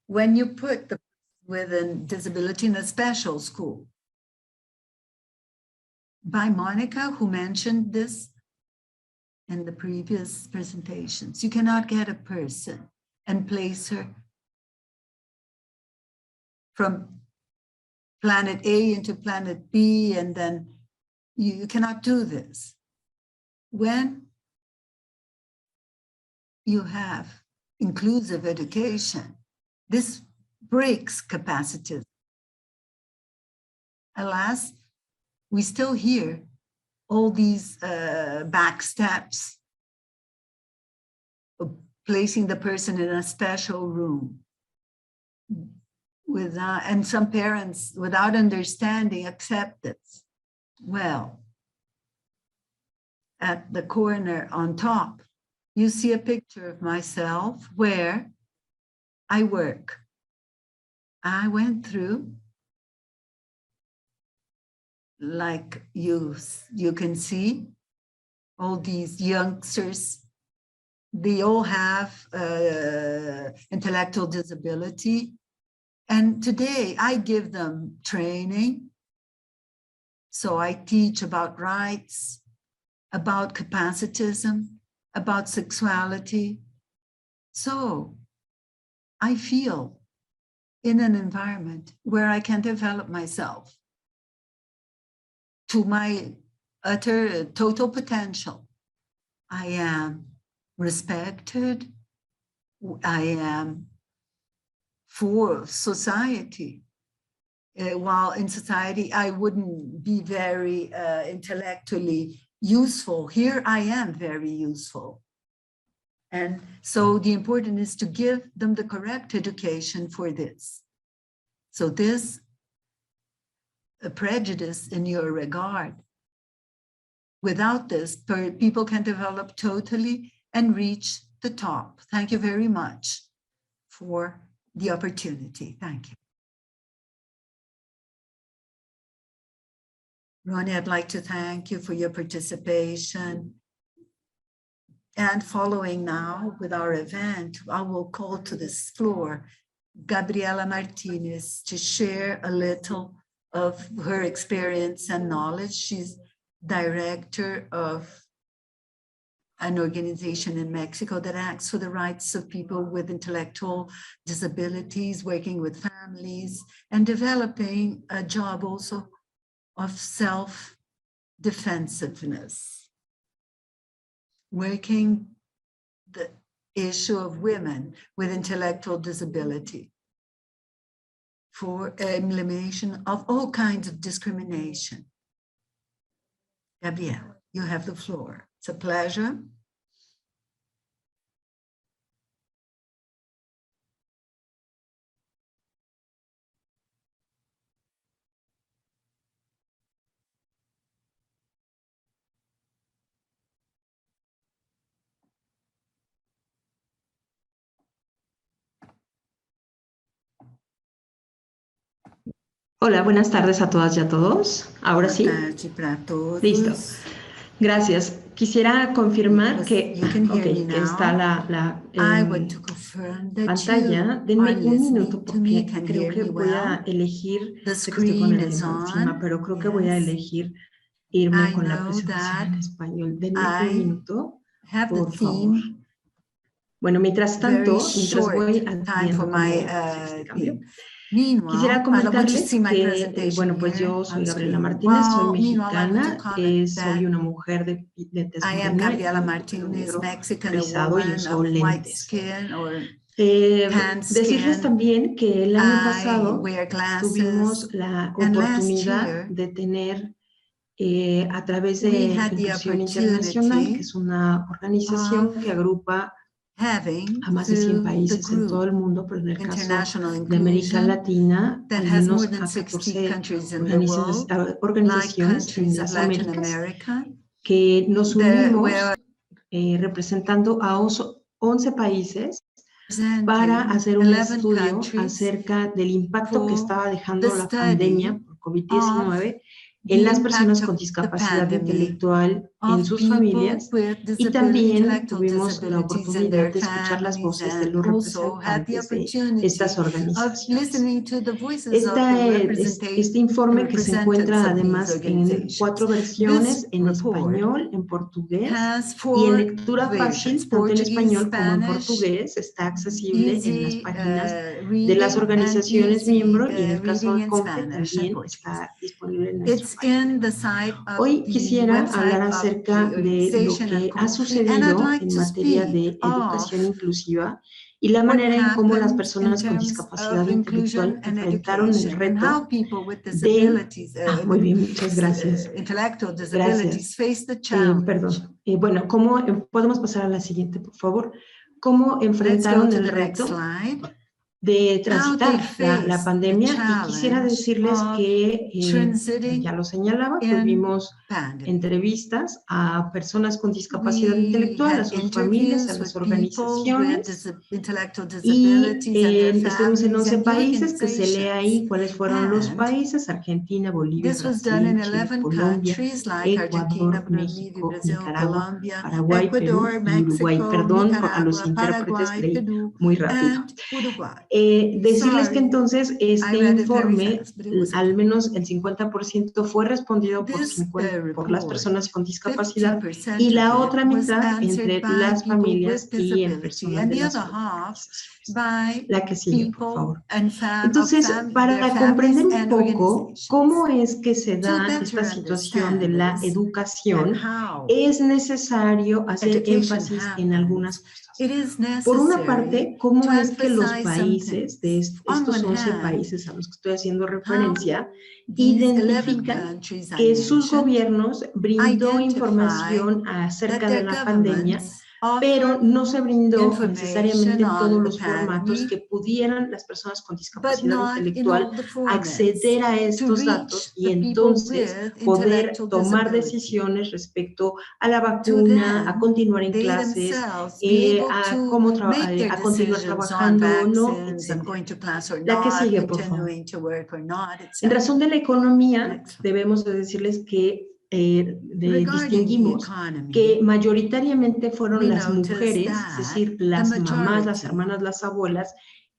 Speaker 1: when you put the with a disability in a special school. By Monica, who mentioned this in the previous presentations. You cannot get a person and place her from planet A into planet B, and then you cannot do this. When you have inclusive education, this breaks capacitism. Alas, we still hear all these back steps of placing the person in a special room without, and some parents without understanding accept it. Well, at the corner on top, you see a picture of myself where I work. I went through, like you can see, all these youngsters, they all have intellectual disability. And today I give them training. So I teach about rights, about capacitism, about sexuality. So I feel in an environment where I can develop myself to my utter total potential. I am respected. I am for society. While in society, I wouldn't be very intellectually useful. Here I am very useful. And so the important is to give them the correct education for this. So this a prejudice in your regard. Without this, people can develop totally and reach the top. Thank you very much for the opportunity. Thank you. Ronnie, I'd like to thank you for your participation. And following now with our event, I will call to this floor Gabriela Martinez to share a little of her experience and knowledge. She's director of an organization in Mexico that acts for the rights of people with intellectual disabilities, working with families, and developing a job also of self-defensiveness, working the issue of women with intellectual disability for elimination of all kinds of discrimination. Gabrielle, you have the floor. It's a pleasure.
Speaker 2: Hola, buenas tardes a todas y a todos. Ahora sí.
Speaker 1: Buenas tardes para todos.
Speaker 2: Listo. Gracias. Quisiera confirmar que está la pantalla. Denme un minuto porque creo que voy a elegir, sé que estoy con el tiempo encima, pero creo que voy a elegir irme con la presentación en español. Denme un minuto, por favor. Bueno, mientras tanto, mientras voy adquiriendo este cambio, quisiera comentarles que, bueno, pues yo soy Gabriela Martínez, soy mexicana, soy una mujer de tez morena, negro, rizado y uso lentes. Decirles también que el año pasado tuvimos la oportunidad de tener a través de Inclusión Internacional, que es una organización que agrupa a más de 100 países en todo el mundo, pero en el caso de América Latina, al menos a 14 organizaciones en las Américas, que nos unimos representando a 11 países para hacer un estudio acerca del impacto que estaba dejando la pandemia por COVID-19 en las personas con discapacidad intelectual, en sus familias, y también tuvimos la oportunidad de escuchar las voces de los representantes de estas organizaciones. Este informe, que se encuentra además en 4 versiones, en español, en portugués y en lectura fácil, tanto en español como en portugués, está accesible en las páginas de las organizaciones miembros, y en el caso de CONFE también está disponible en nuestra página. Hoy quisiera hablar acerca de lo que ha sucedido en materia de educación inclusiva y la manera en cómo las personas con discapacidad intelectual enfrentaron el reto de... muy bien, muchas gracias. Gracias. Perdón. Bueno, ¿cómo podemos pasar a la siguiente, por favor? ¿Cómo enfrentaron el reto de transitar la pandemia? Y quisiera decirles que, ya lo señalaba, tuvimos entrevistas a personas con discapacidad intelectual, a sus familias, a las organizaciones, y estuvimos en 11 países, que se lee ahí cuáles fueron los países: Argentina, Bolivia, Brasil, Chile, Colombia, Ecuador, México, Nicaragua, Paraguay, Perú y Uruguay. Perdón a los intérpretes, leí muy rápido. Decirles que entonces este informe, al menos el 50% fue respondido por las personas con discapacidad, y la otra mitad entre las familias y en personas de las organizaciones. La que sigue, por favor. Entonces, para comprender un poco cómo es que se da esta situación de la educación, es necesario hacer énfasis en algunas cosas. Por una parte, cómo es que los países, de estos 11 países a los que estoy haciendo referencia, identifican que sus gobiernos brindó información acerca de la pandemia, pero no se brindó necesariamente en todos los formatos que pudieran las personas con discapacidad intelectual acceder a estos datos y entonces poder tomar decisiones respecto a la vacuna, a continuar en clases, a continuar trabajando o no, etc. La que sigue, por favor. En razón de la economía, debemos de decirles que distinguimos que mayoritariamente fueron las mujeres, es decir, las mamás, las hermanas, las abuelas,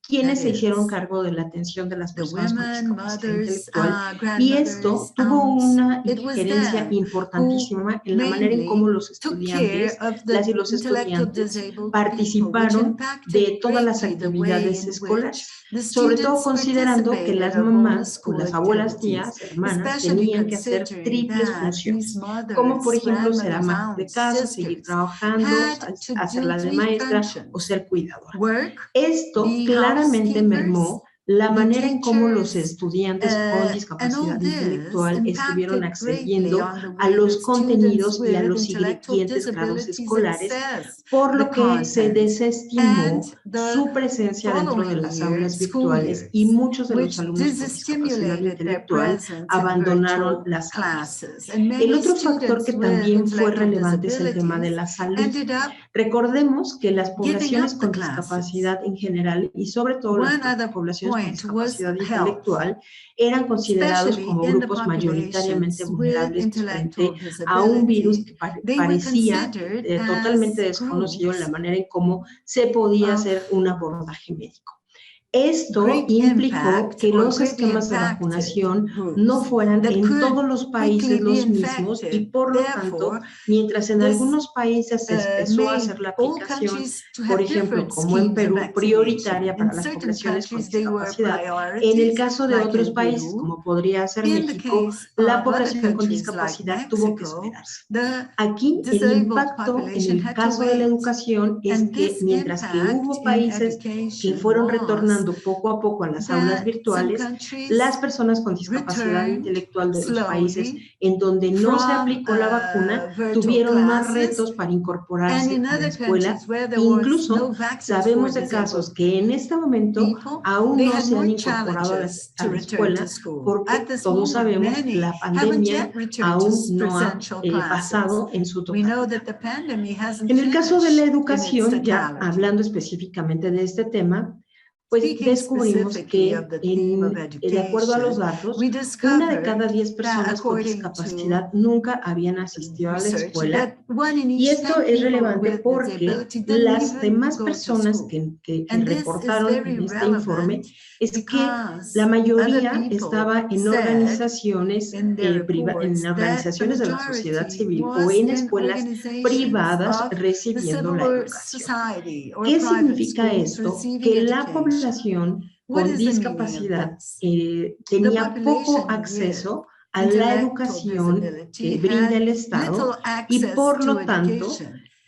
Speaker 2: quienes se hicieron cargo de la atención de las personas con discapacidad intelectual, y esto tuvo una injerencia importantísima en la manera en cómo los estudiantes, las y los estudiantes participaron de todas las actividades escolares, sobre todo considerando que las mamás o las abuelas, tías, hermanas tenían que hacer triples funciones, como por ejemplo ser ama de casa, seguir trabajando, hacer la de maestra o ser cuidadora. Esto claramente mermó la manera en cómo los estudiantes con discapacidad intelectual estuvieron accediendo a los contenidos y a los siguientes grados escolares, por lo que se desestimó su presencia dentro de las aulas virtuales y muchos de los alumnos con discapacidad intelectual abandonaron las aulas. El otro factor que también fue relevante es el tema de la salud. Recordemos que las poblaciones con discapacidad en general y sobre todo las poblaciones con discapacidad intelectual eran considerados como grupos mayoritariamente vulnerables frente a un virus que parecía totalmente desconocido en la manera en cómo se podía hacer un abordaje médico. Esto implicó que los esquemas de vacunación no fueran en todos los países los mismos y por lo tanto, mientras en algunos países se empezó a hacer la aplicación, por ejemplo, como en Perú, prioritaria para las poblaciones con discapacidad, en el caso de otros países, como podría ser México, la población con discapacidad tuvo que esperarse. Aquí el impacto en el caso de la educación es que mientras que hubo países que fueron retornando poco a poco a las aulas virtuales, las personas con discapacidad intelectual de los países en donde no se aplicó la vacuna tuvieron más retos para incorporarse a la escuela. Incluso sabemos de casos que en este momento aún no se han incorporado a la escuela porque todos sabemos que la pandemia aún no ha pasado en su totalidad. En el caso de la educación, ya hablando específicamente de este tema, pues descubrimos que, de acuerdo a los datos, 1 de cada 10 personas con discapacidad nunca habían asistido a la escuela. Y esto es relevante porque las demás personas que reportaron en este informe es que la mayoría estaba en organizaciones organizaciones de la sociedad civil o en escuelas privadas recibiendo la educación. ¿Qué significa esto? Que la población con discapacidad tenía poco acceso a la educación que brinda el Estado y por lo tanto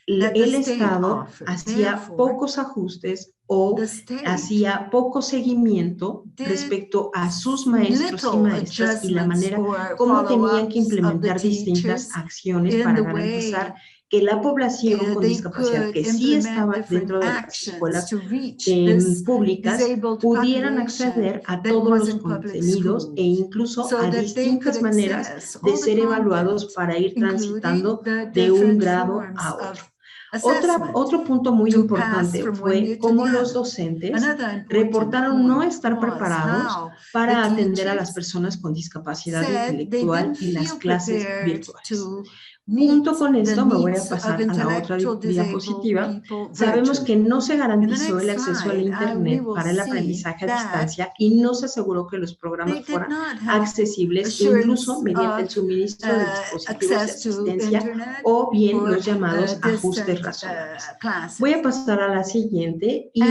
Speaker 2: el Estado hacía pocos ajustes o hacía poco seguimiento respecto a sus maestros y maestras y la manera como tenían que implementar distintas acciones para garantizar que la población con discapacidad que sí estaba dentro de las escuelas públicas pudieran acceder a todos los contenidos e incluso a distintas maneras de ser evaluados para ir transitando de un grado a otro. Otro punto muy importante fue cómo los docentes reportaron no estar preparados para atender a las personas con discapacidad intelectual en las clases virtuales. Junto con esto, me voy a pasar a la otra diapositiva. Sabemos que no se garantizó el acceso al Internet para el aprendizaje a distancia y no se aseguró que los programas fueran accesibles, incluso mediante el suministro de dispositivos de asistencia o bien los llamados ajustes razonables. Voy a pasar a la siguiente y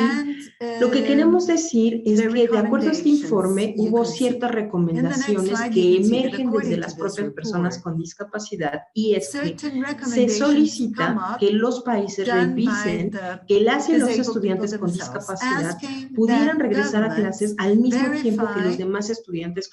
Speaker 2: lo que queremos decir es que de acuerdo a este informe hubo ciertas recomendaciones que emergen desde las propias personas con discapacidad y es que se solicita que los países revisen que las y los estudiantes con discapacidad pudieran regresar a clases al mismo tiempo que los demás estudiantes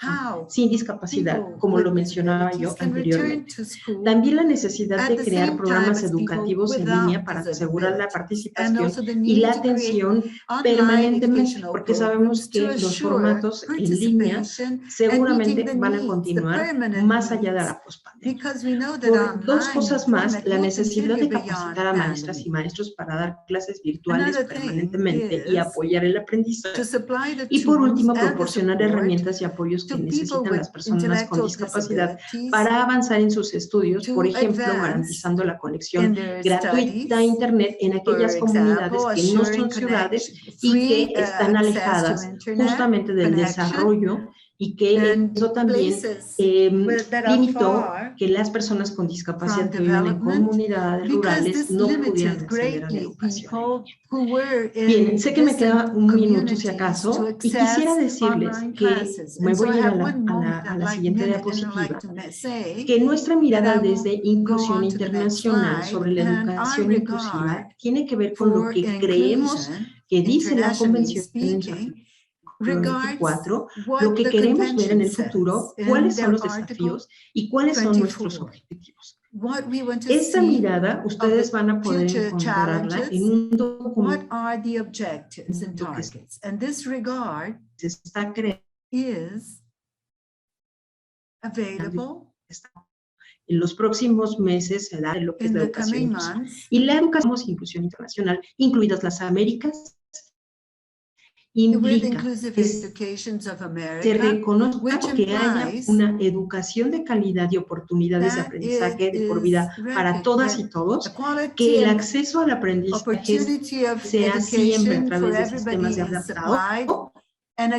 Speaker 2: sin discapacidad, como lo mencionaba yo anteriormente. También la necesidad de crear programas educativos en línea para asegurar la participación y la atención permanentemente, porque sabemos que los formatos en línea seguramente van a continuar más allá de la pospandemia. Dos cosas más, la necesidad de capacitar a maestras y maestros para dar clases virtuales permanentemente y apoyar el aprendizaje. Y por último, proporcionar herramientas y apoyos que necesitan las personas con discapacidad para avanzar en sus estudios, por ejemplo, garantizando la conexión gratuita a Internet en aquellas comunidades que no son ciudades y que están alejadas justamente del desarrollo, y que eso también limitó que las personas con discapacidad que viven en comunidades rurales no pudieran acceder a la educación. Bien, sé que me queda un minuto si acaso, y quisiera decirles que, me voy a ir a la siguiente diapositiva, que nuestra mirada desde Inclusión Internacional sobre la educación inclusiva tiene que ver con lo que creemos que dice la Convención en su artículo 24, lo que queremos ver en el futuro, cuáles son los desafíos y cuáles son nuestros objetivos. Esta mirada ustedes van a poder encontrarla en un documento que se está creando en los próximos meses se da lo que es la educación inclusiva. Y la educación inclusión internacional, incluidas las Américas, implica que se reconozca que haya una educación de calidad y oportunidades de aprendizaje de por vida para todas y todos, que el acceso al aprendizaje sea siempre a través de sistemas de adaptado, y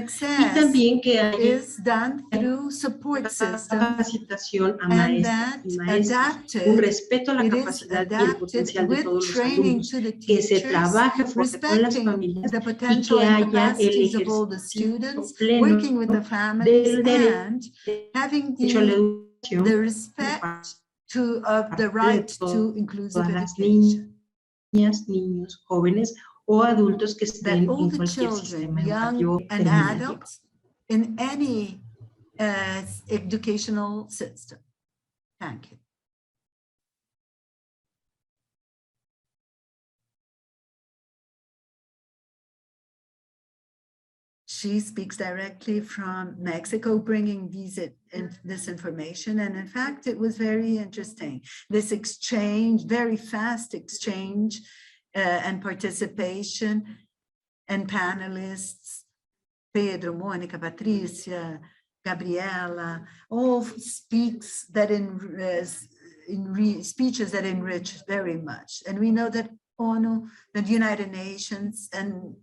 Speaker 2: también que haya capacitación a maestras y maestros, un respeto a la capacidad y el potencial de todos los alumnos, que se trabaje fuerte con las familias y que haya el ejercicio pleno del derecho a la educación de todas las niñas, niños, jóvenes o adultos que estén en cualquier sistema educativo terminativo.
Speaker 1: In any educational system. Thank you. She speaks directly from Mexico, bringing this information. And in fact, it was very interesting. This exchange, very fast exchange and participation, and panelists, Pedro, Mônica, Patrícia, Gabriela, all speeches that enrich very much. And we know that ONU, the United Nations, and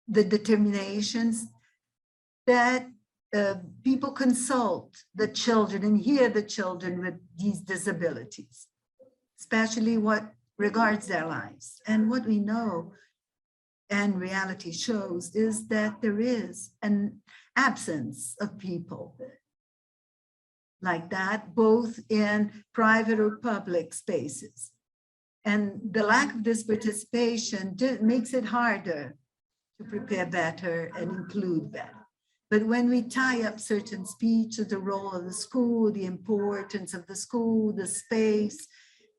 Speaker 1: the determinations that people consult the children and hear the children with these disabilities, especially what regards their lives. And what we know and reality shows is that there is an absence of people like that, both in private or public spaces. And the lack of this participation makes it harder to prepare better and include better. But when we tie up certain speech to the role of the school, the importance of the school, the space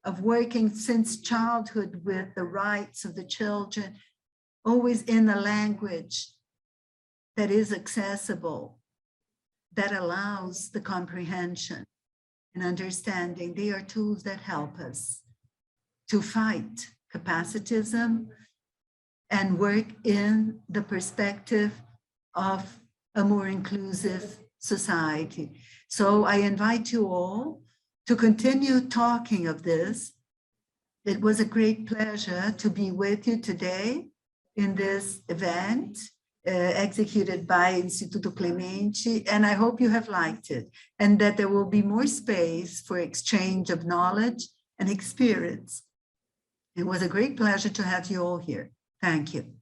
Speaker 1: of working since childhood with the rights of the children, always in a language that is accessible, that allows the comprehension and understanding, they are tools that help us to fight capacitism and work in the perspective of a more inclusive society. So I invite you all to continue talking of this. It was a great pleasure to be with you today in this event executed by Instituto Clemente, and I hope you have liked it and that there will be more space for exchange of knowledge and experience. It was a great pleasure to have you all here. Thank you.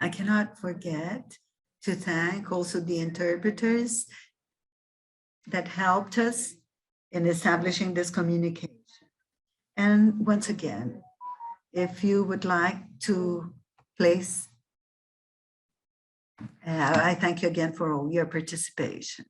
Speaker 1: I cannot forget to thank also the interpreters that helped us in establishing this communication. And once again, if you would like to place, I thank you again for all your participation.